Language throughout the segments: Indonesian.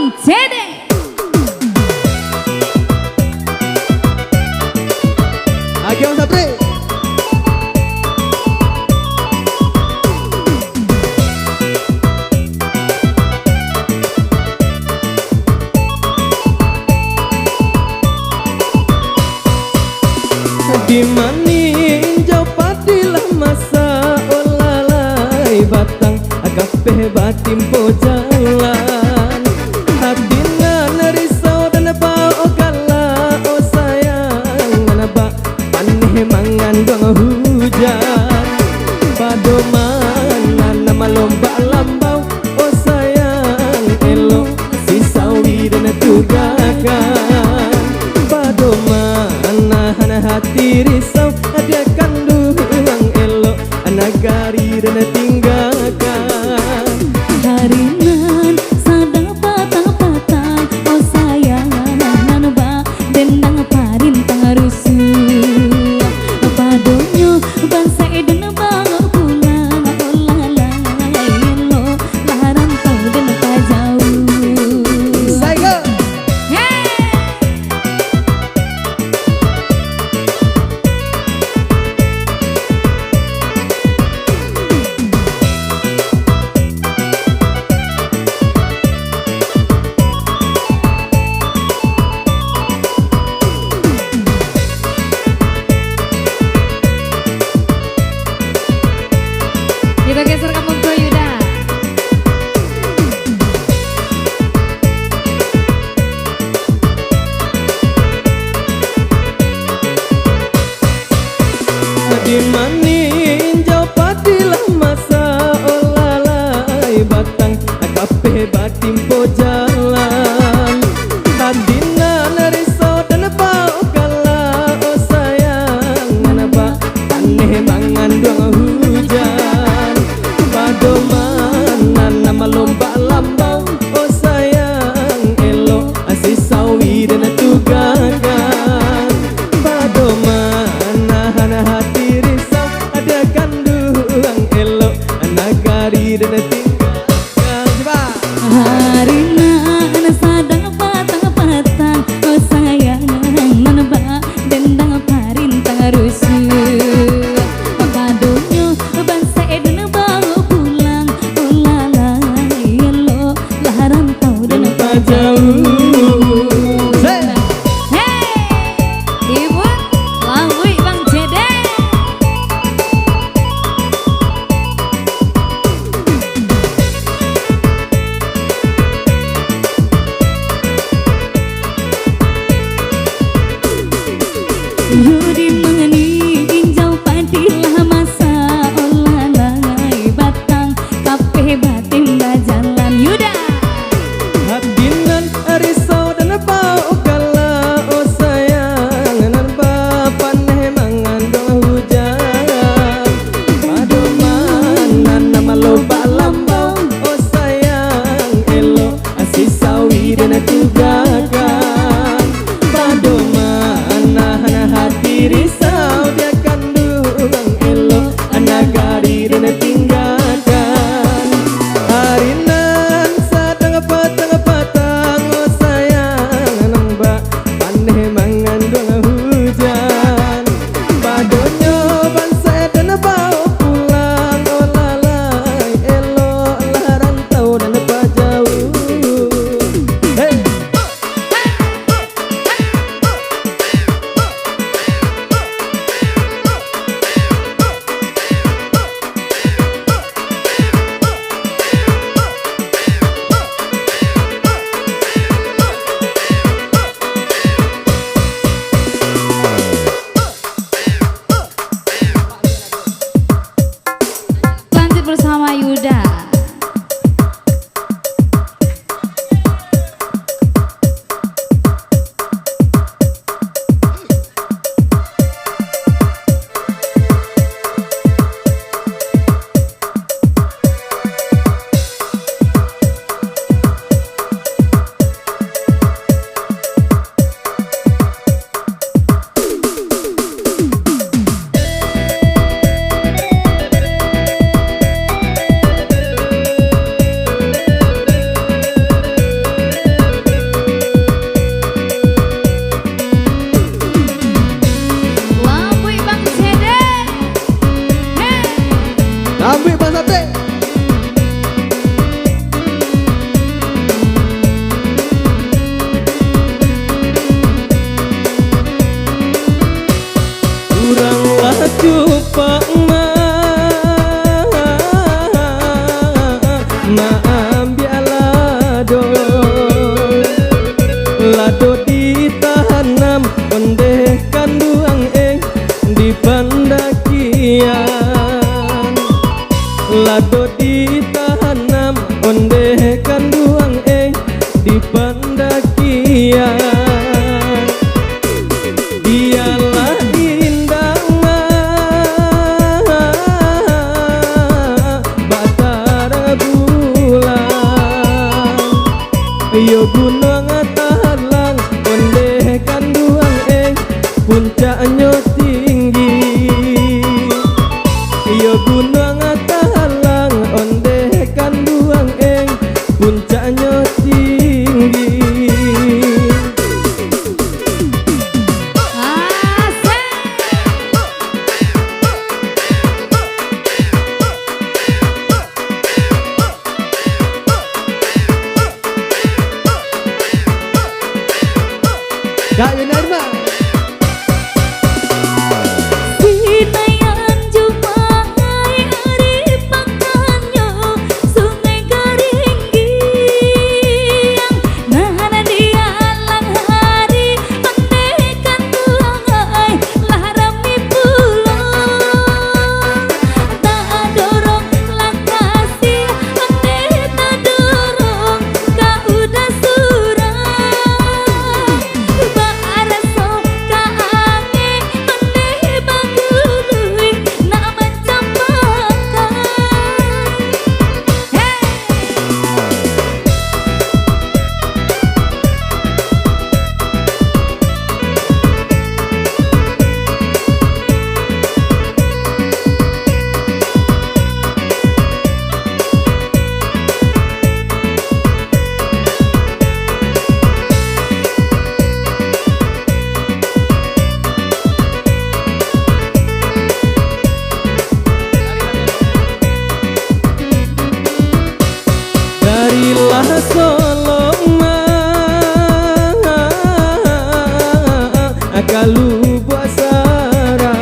Bang Cede. Ayo Sapri. Dimanin jauh padilah masa olalai batang agak batim po jalan hatina nerisau dan bau gala oh sayang naba paneh mangandong hujan padoman nama lomba lambau oh sayang elok si sawi dan tugakan padoman hati risau gunung tahalang onde kanduang puncaknya tinggi. Yo gunung tahalang onde kanduang puncaknya tinggi. Kak Yunarma darilah soloma kalu buasarai.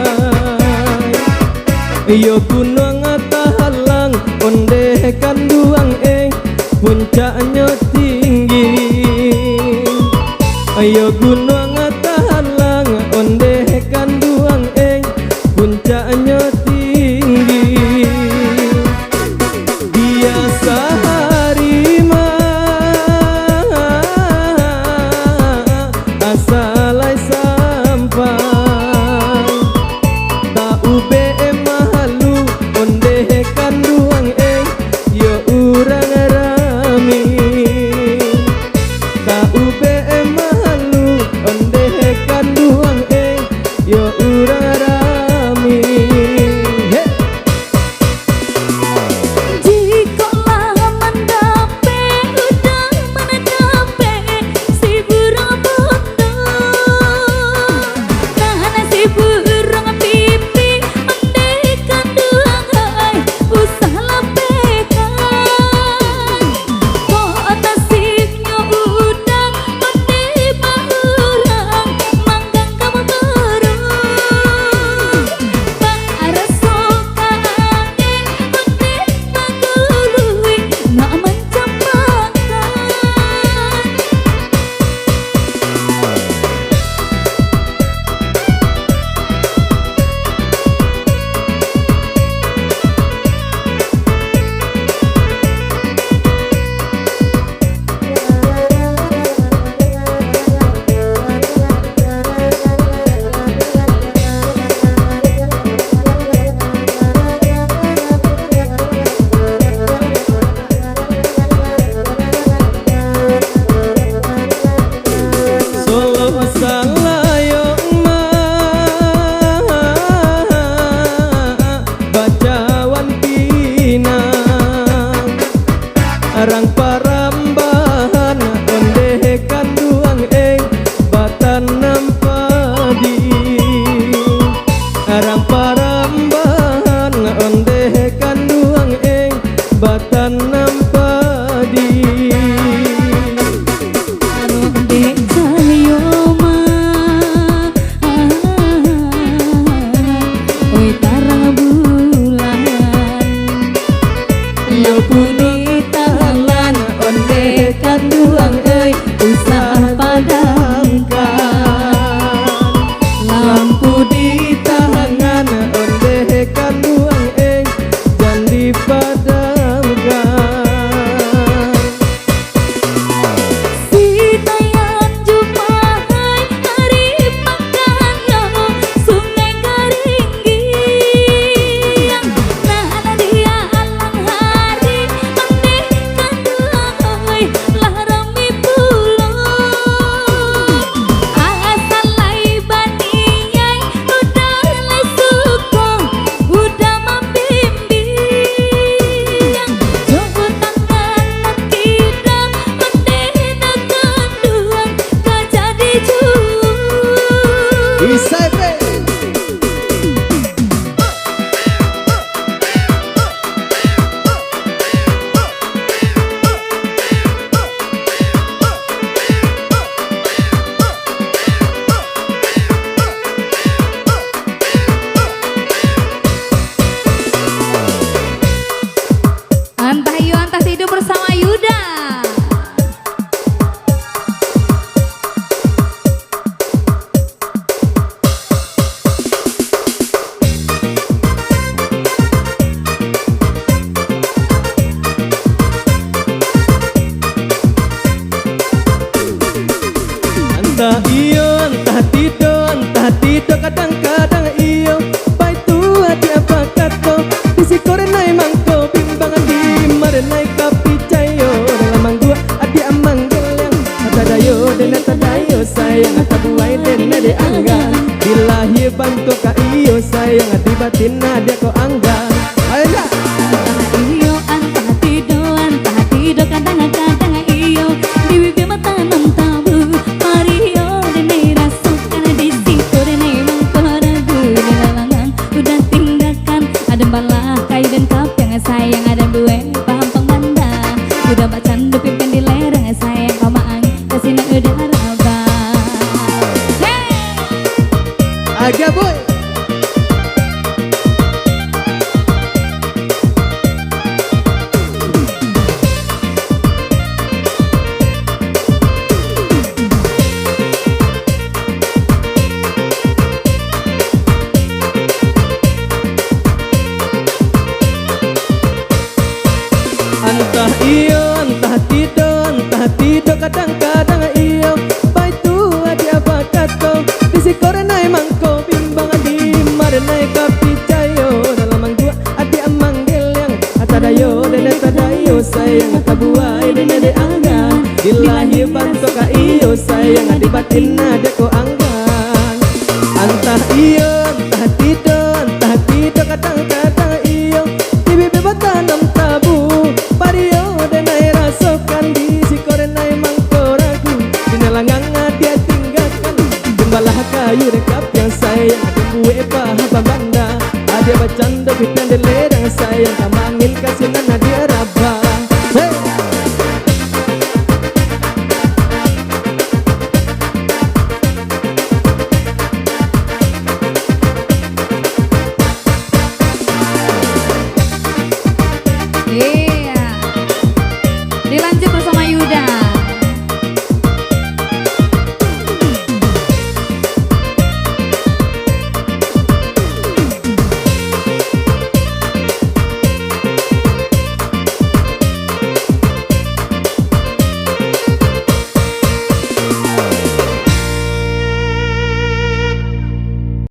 Yo gunung tahalang onde kanduang puncaknya tinggi. Yo gunung tahalang onde kanduang puncaknya tinggi. Biasa asalai sampai tak ube mahalu onde kanduang yo urang rami tak ube mahalu Entah iyo, entah tido kadang-kadang iyo. Pai tua di apa kato, bisi korenai mangko bimbangan di marenai kapi cayo. Dalam manggua adi amanggel yang atadayo dan atadayo sayang atabuai dan ade angga. Bilahi bantu ka iyo sayang adi batin ada ko angga. Ayo dah. Iyo antah tido kadang-kadang iyo. Di bibir mata nam tabu Mario dene rasukan di situ dene mangko ragu. Di lalangan udah tinggalkan ada balah kayu dan kapyang sayang ada dua paham pengganda. Udah bacan dupipkan di lereng sayang kau maang kasih nak udah rabah. Aga boy. Entah iyo, entah tido kadang-kadang iyo. Pai tua di apa kato, bisi korenai mangko bimbangan di marenai kapi cayo. Dalam manggua adi amanggel yang atadayo dan atadayo sayang atabuai dan ade angga. Bilahi bantu ka iyo sayang adi batin ade ko angga. Entah iyo, entah tido kadang-kadang